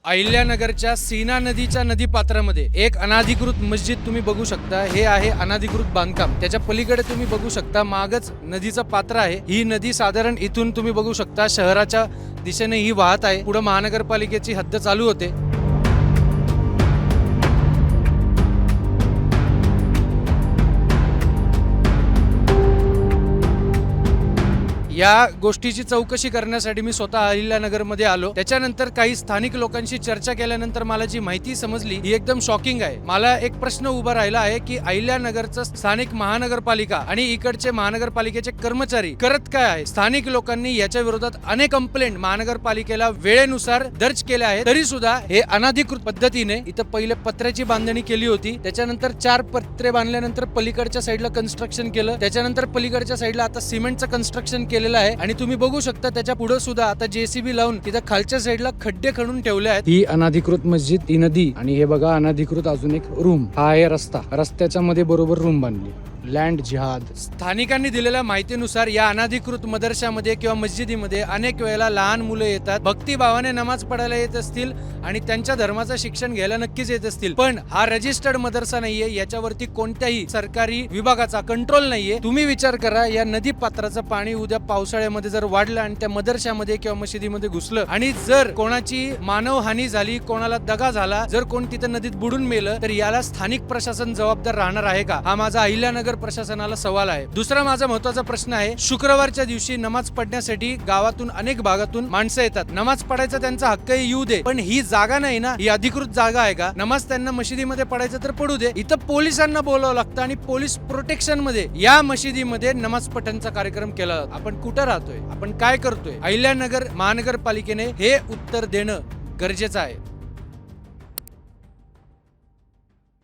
अहिल्यानगरच्या सीना नदीच्या नदीपात्रामध्ये एक अनाधिकृत मस्जिद तुम्ही बघू शकता। हे आहे अनाधिकृत बांधकाम। त्याच्या पलीकडे तुम्ही बघू शकता मागच नदीचं पात्र आहे। ही नदी साधारण इथून तुम्ही बघू शकता शहराच्या दिशेने ही वाहत आहे। पुढे महानगरपालिकेची हद्द चालू होते। या गोष्टीची चौकशी करण्यासाठी मी स्वतः अहिल्यानगरमध्ये आलो। त्याच्यानंतर काही स्थानिक लोकांशी चर्चा केल्यानंतर मला जी माहिती समजली ही एकदम शॉकिंग आहे। मला एक प्रश्न उभा राहिला आहे की अहिल्यानगरचं स्थानिक महानगरपालिका आणि इकडचे महानगरपालिकेचे कर्मचारी करत काय आहे। स्थानिक लोकांनी याच्या विरोधात अनेक कंप्लेंट महानगरपालिकेला वेळेनुसार दर्ज केल्या आहेत, तरी सुद्धा हे अनाधिकृत पद्धतीने इथं पहिले पत्र्याची बांधणी केली होती। त्याच्यानंतर 4 पत्रे बांधल्यानंतर पलीकडच्या साईडला कन्स्ट्रक्शन केलं। त्याच्यानंतर पलीकडच्या साईडला आता सिमेंटचं कन्स्ट्रक्शन केलं आहे आणि तुम्ही बघू शकता त्याच्या पुढे सुद्धा आता जेसीबी लावून तिथे खालच्या साईडला खड्डे खणून ठेवले आहेत। ही अनाधिकृत मस्जिद, ही नदी आणि हे बघा अनाधिकृत अजून एक रूम, हा आहे रस्ता। रस्त्याच्या मध्ये बरोबर रूम बांधली। लँड जिहाद। स्थानिकांनी दिलेल्या माहितीनुसार या अनाधिकृत मदरशामध्ये किंवा मस्जिदीमध्ये अनेक वेळेला लहान मुलं येतात, भक्तिभावाने नमाज पडायला येत असतील आणि त्यांच्या धर्माचं शिक्षण घ्यायला नक्कीच येत असतील। पण हा रजिस्टर्ड मदरसा नाहीये, याच्यावरती कोणत्याही सरकारी विभागाचा कंट्रोल नाहीये। तुम्ही विचार करा, या नदी पात्राचं पाणी उद्या पावसाळ्यामध्ये जर वाढलं आणि त्या मदरशामध्ये किंवा मशिदीमध्ये घुसलं आणि जर कोणाची मानवहानी झाली, कोणाला दगा झाला, जर कोण तिथं नदीत बुडून मेलं, तर याला स्थानिक प्रशासन जबाबदार राहणार आहे का? हा माझा अहिल्यानगर प्रशासनाला सवाल आहे। दुसरा माझा महत्त्वाचा प्रश्न आहे, शुक्रवारच्या दिवशी नमाज पढण्यासाठी गावातून अनेक भागातून माणसं येतात। नमाज पडायचा त्यांचा हक्क येऊ दे, पण ही जागा नाही ना, ही अधिकृत जागा आहे का? नमाज त्यांना मशिदीमध्ये पडायचं तर पडू दे। इथं पोलिसांना बोलावं लागतं आणि पोलीस प्रोटेक्शन मध्ये या मशिदीमध्ये नमाज पठणचा कार्यक्रम केला जातो। आपण कुठं राहतोय? आपण काय करतोय? अहिल्यानगर महानगरपालिकेने हे उत्तर देणं गरजेचं आहे।